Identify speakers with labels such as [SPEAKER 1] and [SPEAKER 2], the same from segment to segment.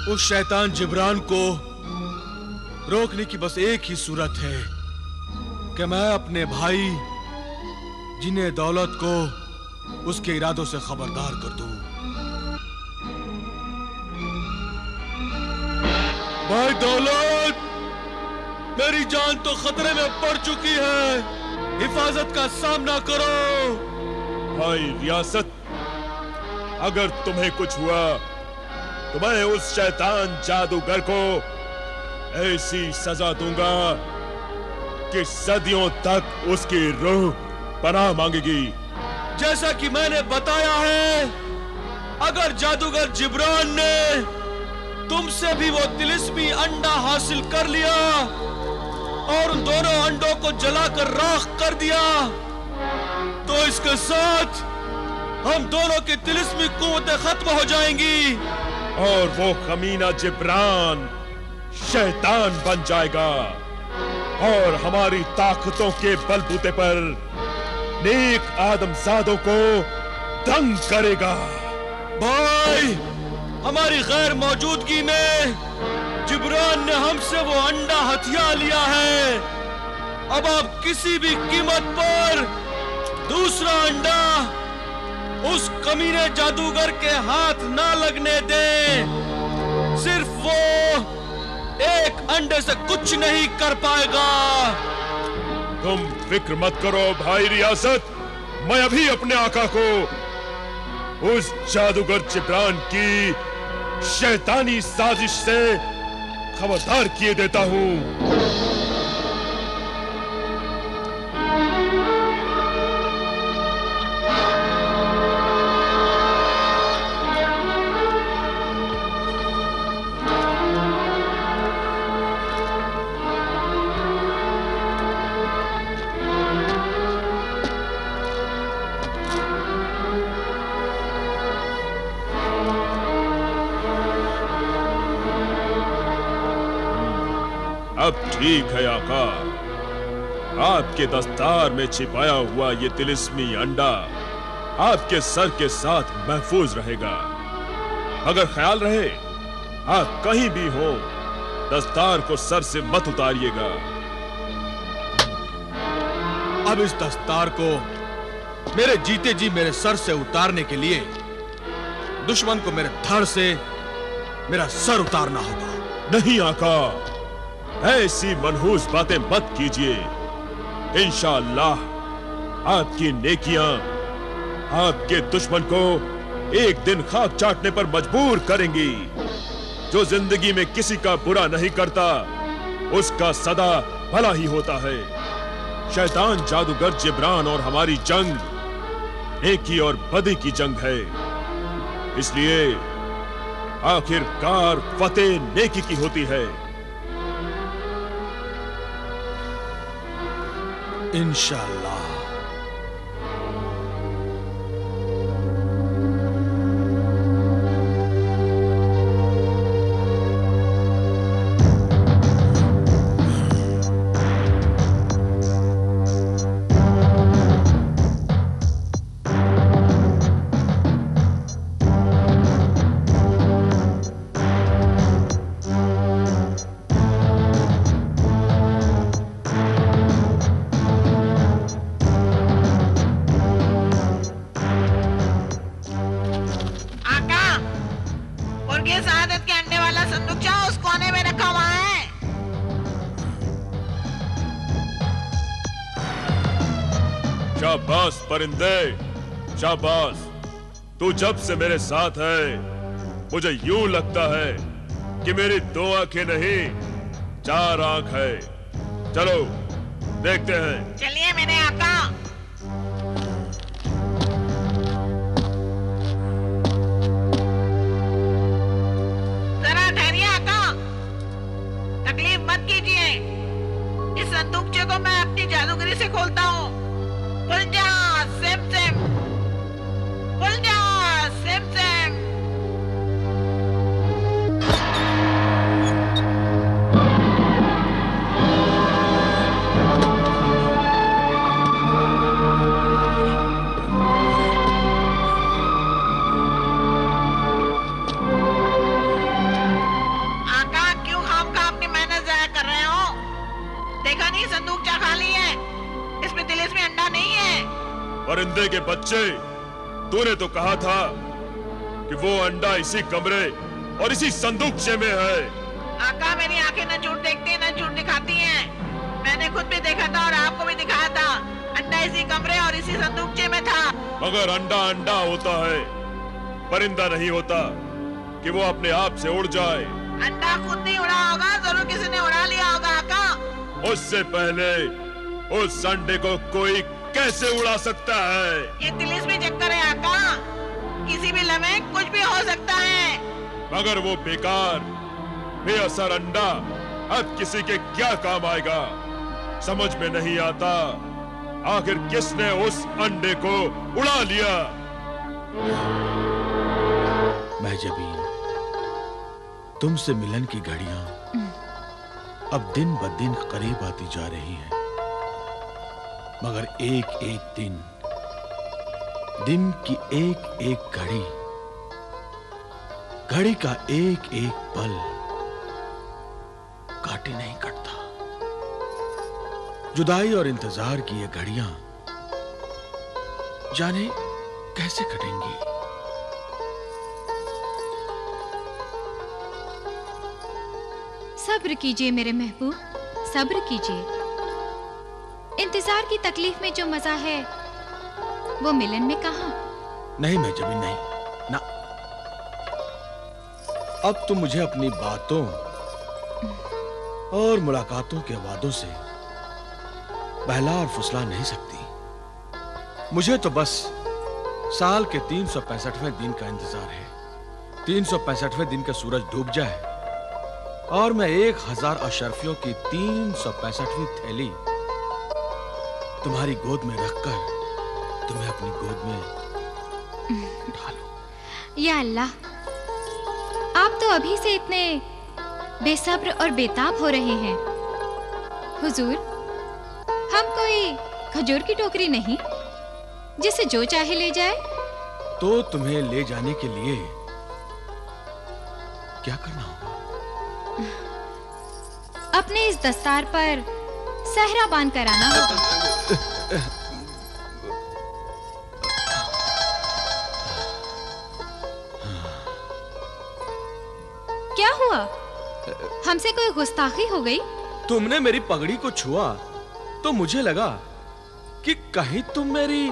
[SPEAKER 1] उस शैतान जिब्रान को रोकने की बस एक ही सूरत है कि मैं अपने भाई जिन्हें दौलत को उसके इरादों से खबरदार कर दूं। भाई दौलत, मेरी जान तो खतरे में पड़ चुकी है, हिफाजत का सामना करो।
[SPEAKER 2] भाई रियासत, अगर तुम्हें कुछ हुआ तो मैं उस शैतान जादूगर को ऐसी सजा दूंगा कि सदियों तक उसकी रूह पनाह मांगेगी।
[SPEAKER 1] जैसा कि मैंने बताया है, अगर जादूगर जिब्रान ने तुमसे भी वो तिलिस्मी अंडा हासिल कर लिया और उन दोनों अंडों को जलाकर राख कर दिया, तो इसके साथ हम दोनों की तिलिस्मी कुव्वतें खत्म हो जाएंगी
[SPEAKER 2] और वो कमीना जिब्रान शैतान बन जाएगा और हमारी ताकतों के बलबूते पर नेक आदमजादों को दंग करेगा।
[SPEAKER 1] भाई, हमारी गैर मौजूदगी में जिब्रान ने हमसे वो अंडा हथिया लिया है। अब आप किसी भी कीमत पर दूसरा अंडा उस कमीने जादूगर के हाथ ना लगने दें। सिर्फ वो एक अंडे से कुछ नहीं कर पाएगा।
[SPEAKER 2] तुम फिक्र मत करो भाई रियासत, मैं अभी अपने आका को उस जादूगर जिब्रान की शैतानी साजिश से खबरदार किए देता हूं। अब ठीक है आका, आपके दस्तार में छिपाया हुआ ये तिलिस्मी अंडा आपके सर के साथ महफूज रहेगा। अगर ख्याल रहे आप कहीं भी हो, दस्तार को सर से मत उतारिएगा।
[SPEAKER 1] अब इस दस्तार को मेरे जीते जी मेरे सर से उतारने के लिए दुश्मन को मेरे धड़ से मेरा सर उतारना होगा।
[SPEAKER 2] नहीं आका, ऐसी मनहूस बातें मत कीजिए। इंशाअल्लाह आपकी नेकियां आपके दुश्मन को एक दिन खाक चाटने पर मजबूर करेंगी। जो जिंदगी में किसी का बुरा नहीं करता, उसका सदा भला ही होता है। शैतान जादूगर जिब्रान और हमारी जंग नेकी और बदी की जंग है, इसलिए आखिरकार फतेह नेकी की होती है।
[SPEAKER 1] इंशाअल्लाह।
[SPEAKER 2] शाबाश परिंदे, शाबाश। तू जब से मेरे साथ है, मुझे यूं लगता है कि मेरी 2 आंखें नहीं 4 आंख है। चलो देखते हैं।
[SPEAKER 3] चलिए मेरे आका। जरा ठहरिए आका, तकलीफ मत कीजिए। इस संदूकचे को मैं अपनी जादूगरी से खोलता हूँ। खुल जा सिम-सिम, खुल जा सिम-सिम। नहीं, संदूकचा खाली है, इसमें तिलिस्मी अंडा नहीं है।
[SPEAKER 2] परिंदे के बच्चे, तूने तो कहा था कि वो अंडा इसी कमरे और इसी संदूकचे में है।
[SPEAKER 3] आका, मेरी आंखें न झूठ देखती हैं न झूठ दिखाती हैं। मैंने खुद भी देखा था और आपको भी दिखाया था। अंडा इसी कमरे और इसी संदूकचे में था।
[SPEAKER 2] मगर अंडा अंडा होता है, परिंदा नहीं होता कि वो अपने आप से उड़ जाए।
[SPEAKER 3] अंडा खुद नहीं उड़ा होगा, जरूर किसी ने उड़ा लिया होगा आका।
[SPEAKER 2] उससे पहले उस अंडे को कोई कैसे उड़ा सकता है?
[SPEAKER 3] ये तिलिस्मी चक्कर है आका, किसी भी लम्हे कुछ भी हो सकता है।
[SPEAKER 2] मगर वो बेकार बेअसर अंडा अब किसी के क्या काम आएगा? समझ में नहीं आता आखिर किसने उस अंडे को उड़ा लिया।
[SPEAKER 4] महजबीन, तुमसे मिलन की घड़ियां अब दिन ब दिन करीब आती जा रही हैं, मगर एक एक दिन की एक एक घड़ी का एक एक पल काटे नहीं कटता। जुदाई और इंतजार की ये घड़ियां जाने कैसे कटेंगी।
[SPEAKER 5] सब्र कीजिए मेरे महबूब, सब्र कीजिए। इंतजार की तकलीफ में जो मजा है वो मिलन में कहां।
[SPEAKER 4] नहीं महजबीन, नहीं ना। अब तुम मुझे अपनी बातों और मुलाकातों के वादों से बहला और फुसला नहीं सकती। मुझे तो बस साल के 365वें दिन का इंतजार है। 365वें दिन का सूरज डूब जाए और मैं 1000 अशरफियों की 365वीं थैली तुम्हारी गोद में रखकर तुम्हें अपनी गोद में उठा लूं।
[SPEAKER 5] या अल्लाह, आप तो अभी से इतने बेसब्र और बेताब हो रहे हैं। हुजूर, हम कोई खजूर की टोकरी नहीं जिसे जो चाहे ले जाए।
[SPEAKER 4] तो तुम्हें ले जाने के लिए क्या करना होगा?
[SPEAKER 5] अपने इस दस्तार पर सहरा बांध कर आना होगा। क्या हुआ? हमसे कोई गुस्ताखी हो गई?
[SPEAKER 4] तुमने मेरी पगड़ी को छुआ तो मुझे लगा कि कहीं तुम मेरी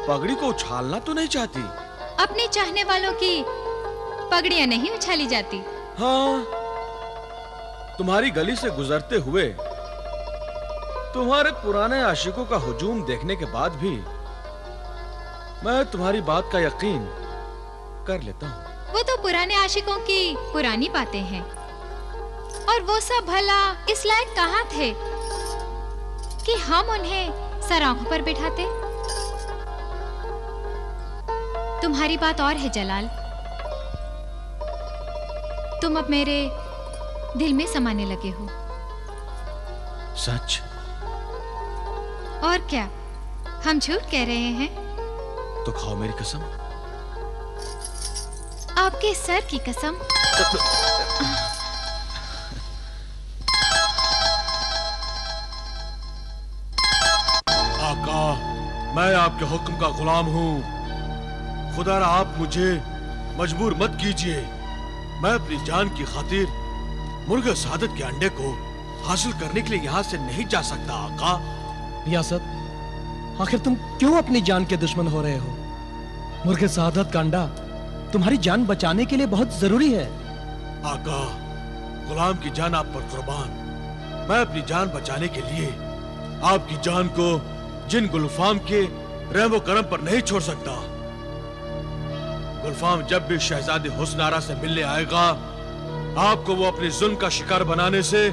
[SPEAKER 4] पगड़ी को उछालना तो नहीं चाहती।
[SPEAKER 5] अपने चाहने वालों की पगड़ियां नहीं उछाली जाती।
[SPEAKER 4] हाँ, तुम्हारी गली से गुजरते हुए तुम्हारे पुराने आशिकों का हुजूम देखने के बाद भी मैं तुम्हारी बात का यकीन कर लेता हूँ।
[SPEAKER 5] वो तो पुराने आशिकों की पुरानी बातें हैं, और वो सब भला इस लायक कहाँ थे कि हम उन्हें सराखों पर बिठाते। तुम्हारी बात और है जलाल, तुम अब मेरे दिल में समाने लगे हो।
[SPEAKER 4] सच?
[SPEAKER 5] और क्या, हम झूठ कह रहे हैं?
[SPEAKER 4] तो खाओ मेरी कसम।
[SPEAKER 5] आपके सर की कसम।
[SPEAKER 4] आका, मैं आपके हुक्म का गुलाम हूँ। खुदा रा आप मुझे मजबूर मत कीजिए। मैं अपनी जान की खातिर मुर्गे सादत के अंडे को हासिल करने के लिए यहाँ से नहीं जा सकता। आका,
[SPEAKER 6] रियासत, आखिर तुम क्यों अपनी जान के दुश्मन हो रहे हो? मुर्गे सादत का अंडा तुम्हारी जान बचाने के लिए बहुत जरूरी है।
[SPEAKER 4] आका, गुलाम की जान आप पर कुर्बान। मैं अपनी जान बचाने के लिए आपकी जान को जिन गुलफाम के रहमो करम पर नहीं छोड़ सकता। गुलफाम जब भी शहजादी हुस्नारा से मिलने आएगा, आपको वो अपने जुल्म का शिकार बनाने से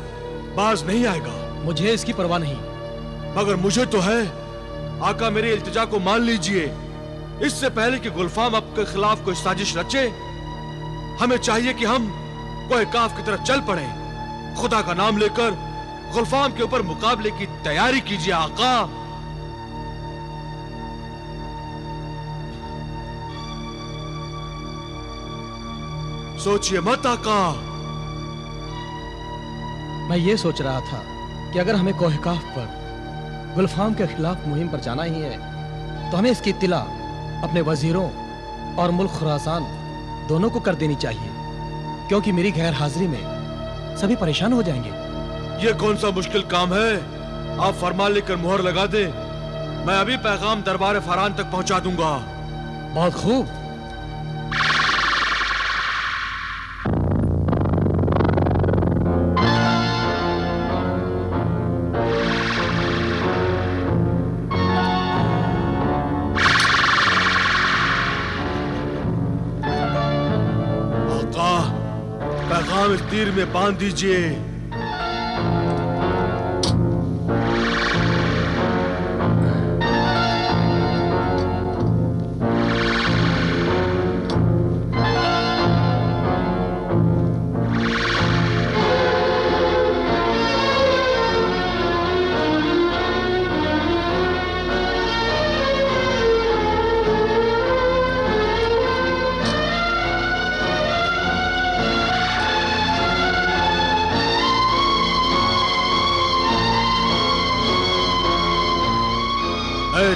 [SPEAKER 4] बाज नहीं आएगा।
[SPEAKER 6] मुझे इसकी परवाह नहीं,
[SPEAKER 4] मगर मुझे तो है। आका, मेरी इल्तिजा को मान लीजिए। इससे पहले कि गुलफाम आपके खिलाफ कोई साजिश रचे, हमें चाहिए कि हम कोई काफ की तरफ चल पड़े। खुदा का नाम लेकर गुलफाम के ऊपर मुकाबले की तैयारी कीजिए। आका, सोचिए मत। आका,
[SPEAKER 6] मैं ये सोच रहा था कि अगर हमें कोहकाफ पर गुलफाम के खिलाफ मुहिम पर जाना ही है तो हमें इसकी इत्तिला अपने वजीरों और मुल्क खुरासान दोनों को कर देनी चाहिए, क्योंकि मेरी गैर हाजिरी में सभी परेशान हो जाएंगे।
[SPEAKER 4] ये कौन सा मुश्किल काम है? आप फरमान लिखकर मुहर लगा दें, मैं अभी पैगाम दरबार फरान तक पहुंचा दूंगा।
[SPEAKER 6] बहुत खूब।
[SPEAKER 4] पैगाम इस तीर में बांध दीजिए।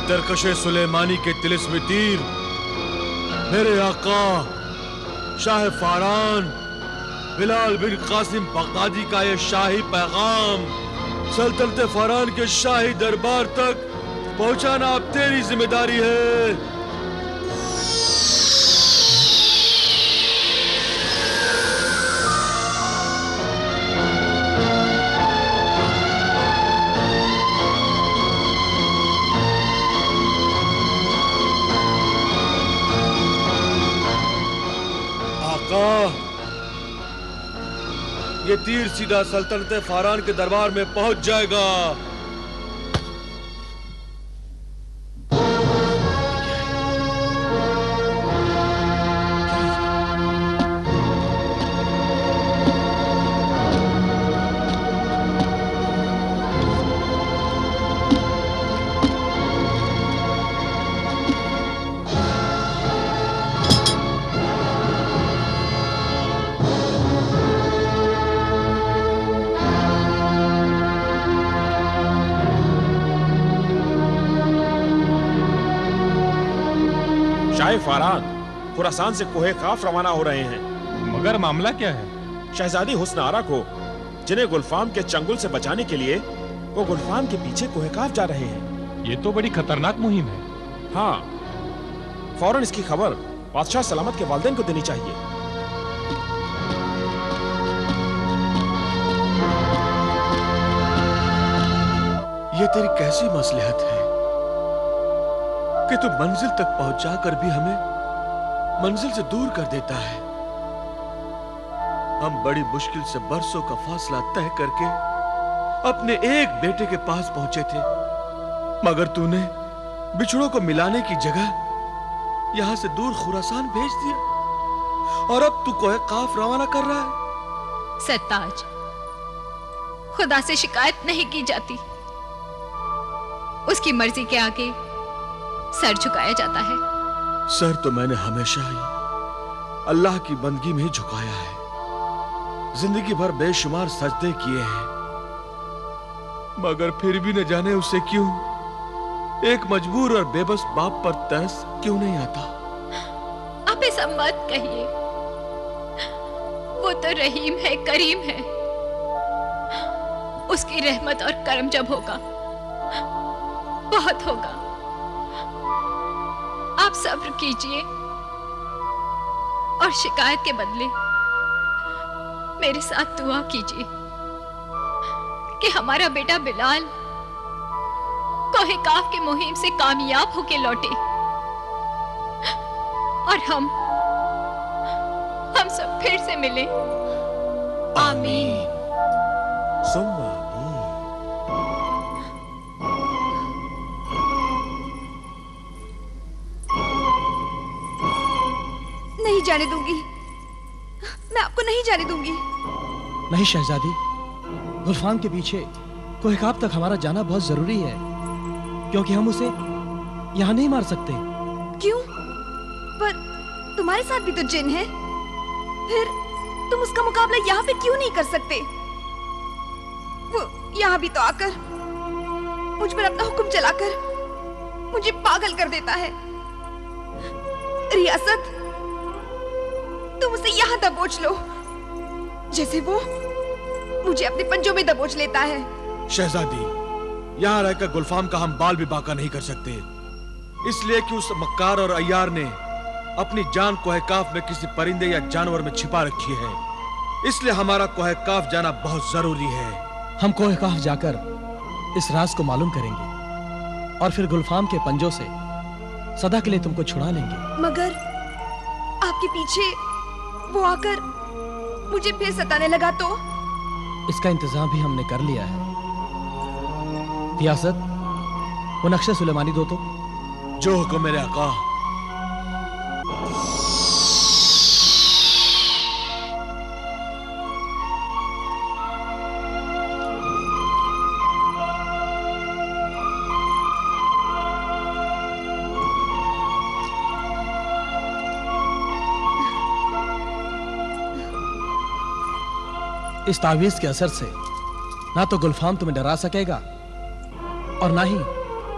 [SPEAKER 4] तरकशे सुलेमानी के तिलिस्मी तीर, मेरे आका शाह फारान बिलाल बिन कासिम बगदादी का ये शाही पैगाम सल्तनत फारान के शाही दरबार तक पहुंचाना अब तेरी जिम्मेदारी है। ये तीर सीधा सल्तनत फारान के दरबार में पहुंच जाएगा।
[SPEAKER 2] फारान खुरासान से कोहे काफ रवाना हो रहे हैं।
[SPEAKER 7] मगर मामला क्या है?
[SPEAKER 2] शहजादी हुस्न आरा को, जिन्हें गुलफाम के चंगुल से बचाने के लिए वो गुलफाम के पीछे कोहे काफ जा रहे हैं।
[SPEAKER 7] ये तो बड़ी खतरनाक मुहिम है।
[SPEAKER 2] हाँ, फौरन इसकी खबर बादशाह सलामत के वालिदैन को देनी चाहिए।
[SPEAKER 4] ये तेरी कैसी मसलहत है कि तू मंजिल तक पहुंचाकर भी हमें मंजिल से दूर कर देता है। हम बड़ी मुश्किल से बरसों का फासला तय करके अपने एक बेटे के पास पहुंचे थे, मगर तूने बिछड़ों को मिलाने की जगह यहां से दूर खुरासान भेज दिया और अब तू कोहे काफ रवाना कर रहा है।
[SPEAKER 5] सरताज, खुदा से शिकायत नहीं की जाती, उसकी मर्जी के आगे सर झुकाया जाता है।
[SPEAKER 4] सर तो मैंने हमेशा ही अल्लाह की बंदगी में ही झुकाया है। जिंदगी भर बेशुमार सजदे किए हैं, मगर फिर भी न जाने उससे क्यों एक मजबूर और बेबस बाप पर तरस क्यों नहीं आता।
[SPEAKER 5] आप ऐसा मत कहिए, वो तो रहीम है, करीम है। उसकी रहमत और करम जब होगा, बहुत होगा। आप सब्र कीजिए और शिकायत के बदले मेरे साथ दुआ कीजिए कि हमारा बेटा बिलाल कोहे काफ की मुहिम से कामयाब होके लौटे और हम सब फिर से मिलें। आमीन।
[SPEAKER 2] सुम्मा
[SPEAKER 8] नहीं जाने दूंगी, मैं आपको नहीं जाने दूंगी।
[SPEAKER 6] नहीं शहजादी, गुलफाम के पीछे कोहिकाब तक हमारा जाना बहुत जरूरी है, क्योंकि हम उसे यहाँ नहीं मार सकते।
[SPEAKER 8] क्यों? पर तुम्हारे साथ भी तो जिन है, फिर तुम उसका मुकाबला यहाँ पे क्यों नहीं कर सकते? वो यहाँ भी तो आकर मुझ पर अपना हुक्म चलाकर मुझे पागल कर देता है। रियासत, तुम उसे यहाँ दबोच लो जैसे वो मुझे अपने पंजों में दबोच लेता है।
[SPEAKER 4] शहजादी, यहाँ रहकर गुलफाम का हम बाल भी बाका नहीं कर सकते, इसलिए कि उस मक्कार और अय्यार ने अपनी जान कोहकाफ में किसी परिंदे या जानवर में छिपा रखी है। इसलिए हमारा कोहकाफ जाना बहुत जरूरी है।
[SPEAKER 6] हम कोहकाफ जाकर इस राज को मालूम करेंगे और फिर गुलफाम के पंजों से सदा के लिए तुमको छुड़ा लेंगे।
[SPEAKER 8] मगर आपके पीछे वो आकर मुझे फिर सताने लगा तो?
[SPEAKER 6] इसका इंतजाम भी हमने कर लिया है। रियासत, वो नक्शे सुलेमानी दो तो।
[SPEAKER 4] जो हुक्म मेरे आका।
[SPEAKER 6] इस तावीज के असर से ना तो गुलफाम तुम्हें डरा सकेगा और ना ही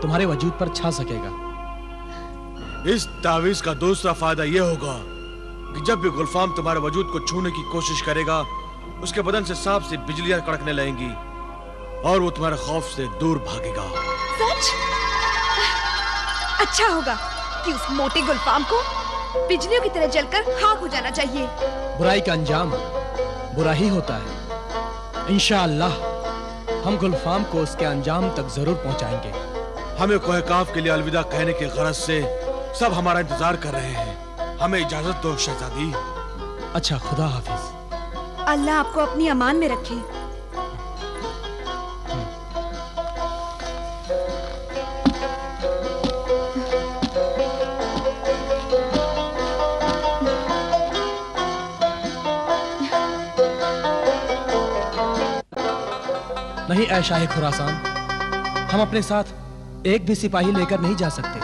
[SPEAKER 6] तुम्हारे वजूद पर छा सकेगा।
[SPEAKER 4] इस तावीज का दूसरा फायदा यह होगा कि जब भी गुलफाम तुम्हारे वजूद को छूने की कोशिश करेगा, उसके बदन से सांप सी बिजलियां कड़कने लगेंगी और वो तुम्हारे खौफ से दूर भागेगा।
[SPEAKER 8] सच? अच्छा होगा कि उस मोटे गुलफाम को बिजलियों की तरह जलकर खाक हो जाना चाहिए।
[SPEAKER 6] बुराई का अंजाम बुरा ही होता है। इंशाअल्लाह हम गुलफाम को उसके अंजाम तक जरूर पहुंचाएंगे।
[SPEAKER 4] हमें कोहकाफ के लिए अलविदा कहने की गरज से सब हमारा इंतजार कर रहे हैं। हमें इजाजत दो शहजादी।
[SPEAKER 6] अच्छा, खुदा हाफिज।
[SPEAKER 8] अल्लाह आपको अपनी अमान में रखे।
[SPEAKER 6] नहीं ऐ शाह खुरासान, हम अपने साथ एक भी सिपाही लेकर नहीं जा सकते।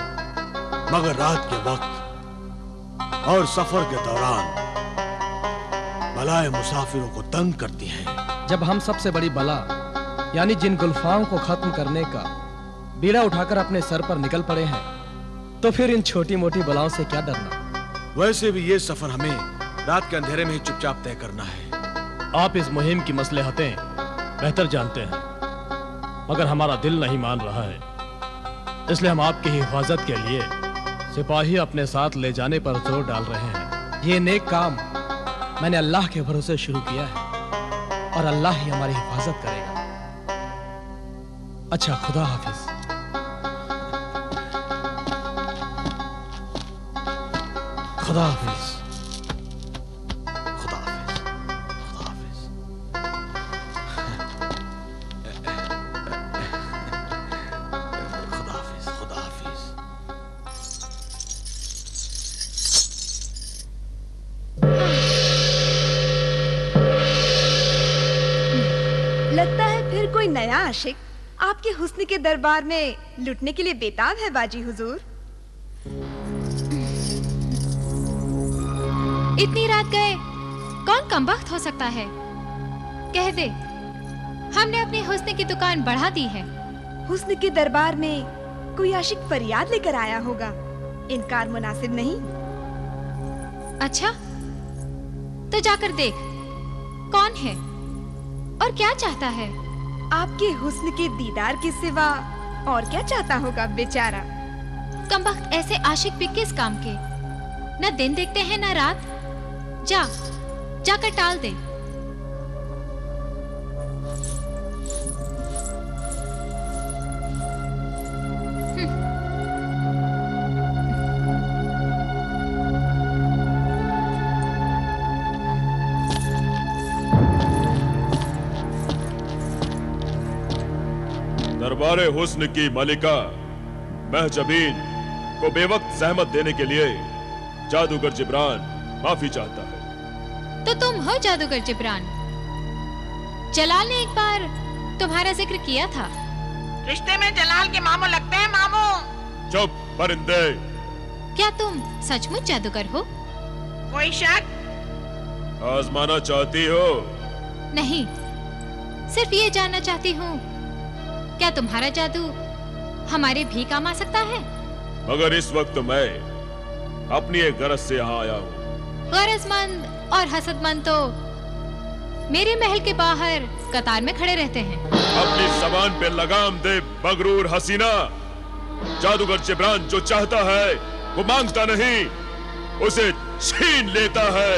[SPEAKER 4] मगर रात के वक्त और सफर के दौरान बलाएं मुसाफिरों को तंग करती हैं।
[SPEAKER 6] जब हम सबसे बड़ी बला यानी जिन गुलफाम को खत्म करने का बीड़ा उठाकर अपने सर पर निकल पड़े हैं, तो फिर इन छोटी मोटी बलाओं से क्या डरना।
[SPEAKER 4] वैसे भी ये सफर हमें रात के अंधेरे में ही चुपचाप तय करना है।
[SPEAKER 6] आप इस मुहिम की मसलहतें बेहतर जानते हैं, मगर हमारा दिल नहीं मान रहा है, इसलिए हम आपकी हिफाजत के लिए सिपाही अपने साथ ले जाने पर जोर डाल रहे हैं। ये नेक काम मैंने अल्लाह के भरोसे शुरू किया है और अल्लाह ही हमारी हिफाजत करेगा। अच्छा, खुदा हाफिज। खुदा हाफिज।
[SPEAKER 8] लगता है फिर कोई नया आशिक आपके हुस्न के दरबार में लुटने के लिए बेताब है बाजी हुजूर।
[SPEAKER 5] इतनी रात गए कौन कमबख्त हो सकता है? कह दे, हमने अपने हुस्न की दुकान बढ़ा दी है।
[SPEAKER 8] हुस्न के दरबार में कोई आशिक फरियाद लेकर आया होगा, इनकार मुनासिब नहीं।
[SPEAKER 5] अच्छा, तो जाकर देख कौन है और क्या चाहता है।
[SPEAKER 8] आपके हुस्न के दीदार के सिवा और क्या चाहता होगा बेचारा।
[SPEAKER 5] कमबख्त ऐसे आशिक भी किस काम के, न दिन देखते हैं न रात। जाकर टाल दे।
[SPEAKER 2] दरबारे हुस्न की मलिका महजबीन को बेवक्त जहमत देने के लिए जादूगर जिब्रान माफी चाहता है।
[SPEAKER 5] तो तुम हो जादूगर जिब्रान? जलाल ने एक बार तुम्हारा जिक्र किया था।
[SPEAKER 3] रिश्ते में जलाल के मामू लगते हैं मामू।
[SPEAKER 2] चुप परिंदे।
[SPEAKER 5] क्या तुम सचमुच जादूगर हो?
[SPEAKER 3] कोई शक?
[SPEAKER 2] आजमाना चाहती हो?
[SPEAKER 5] नहीं, सिर्फ ये जानना चाहती हूँ, क्या तुम्हारा जादू हमारे भी काम आ सकता है?
[SPEAKER 2] मगर इस वक्त मैं अपनी एक गरज से यहाँ आया हूँ।
[SPEAKER 5] गरजमंद और हसदमंद तो मेरे महल के बाहर कतार में खड़े रहते हैं।
[SPEAKER 2] अपनी जबान पे लगाम दे मगरूर हसीना। जादूगर जिब्रान जो चाहता है वो मांगता नहीं, उसे छीन लेता है।